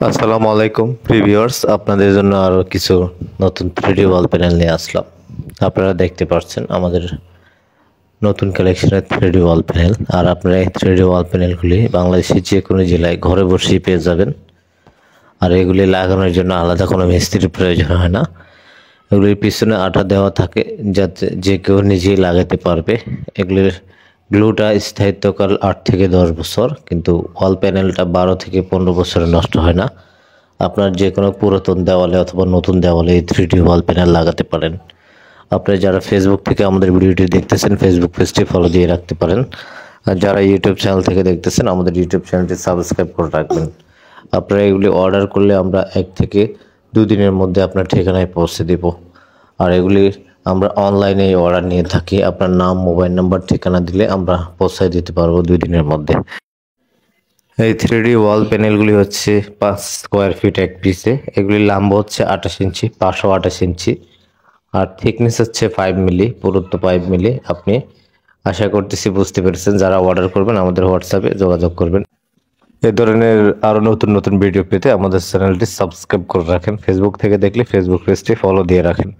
আসসালামু আলাইকুম প্রিভিউয়ার্স, আপনাদের জন্য আরো কিছু নতুন 3D ওয়াল প্যানেল নিয়ে আসলাম। আপনারা দেখতে পাচ্ছেন আমাদের নতুন কালেকশনের 3D ওয়াল প্যানেল। আর আপনারা এই 3D ওয়াল প্যানেলগুলি বাংলাদেশের যে কোনো জেলায় ঘরে বসেই পেয়ে যাবেন। আর এগুলি লাগানোর জন্য আলাদা কোনো মিস্ত্রির প্রয়োজন হয় না। এগুলির পিছনে আঠা দেওয়া থাকে যাতে যে কেউ নিজেই লাগাতে পারবে। এগুলির গ্লুটা স্থায়িত্বকাল 8 থেকে 10 বছর, কিন্তু ওয়াল প্যানেলটা 12 থেকে 15 বছরে নষ্ট হয় না। আপনার যে কোনো পুরাতন দেওয়ালে অথবা নতুন দেওয়ালে এই 3D ওয়াল প্যানেল লাগাতে পারেন। আপনারা যারা ফেসবুক থেকে আমাদের ভিডিওটি দেখতেছেন, ফেসবুক পেজটি ফলো দিয়ে রাখতে পারেন। আর যারা ইউটিউব চ্যানেল থেকে দেখতেছেন, আমাদের ইউটিউব চ্যানেলটি সাবস্ক্রাইব করে রাখবেন। আপনারা এগুলি অর্ডার করলে আমরা 1 থেকে 2 দিনের মধ্যে আপনার ঠিকানায় পৌঁছে দেব। আর এগুলি আমরা অনলাইনে অর্ডার নিয়ে থাকি। আপনার নাম, মোবাইল নাম্বার, ঠিকানা দিলে আমরা পৌঁছায় দিতে পারবো 2 দিনের মধ্যে। এই 3D ওয়াল প্যানেলগুলি হচ্ছে 5 স্কোয়ার ফিট এক পিসে। এগুলির লম্বা হচ্ছে 28 ইঞ্চি, পাশও 28 ইঞ্চি, আর থিকনেস হচ্ছে 5 মিলি, পুরুত্ব 5 মিলি। আপনি আশা করতেছি বুঝতে পেরেছেন। যারা অর্ডার করবেন আমাদের হোয়াটসঅ্যাপে যোগাযোগ করবেন। এ ধরনের আরো নতুন নতুন ভিডিও পেতে আমাদের চ্যানেলটি সাবস্ক্রাইব করে রাখেন। ফেসবুক থেকে দেখলে ফেসবুক পেজটি ফলো দিয়ে রাখেন।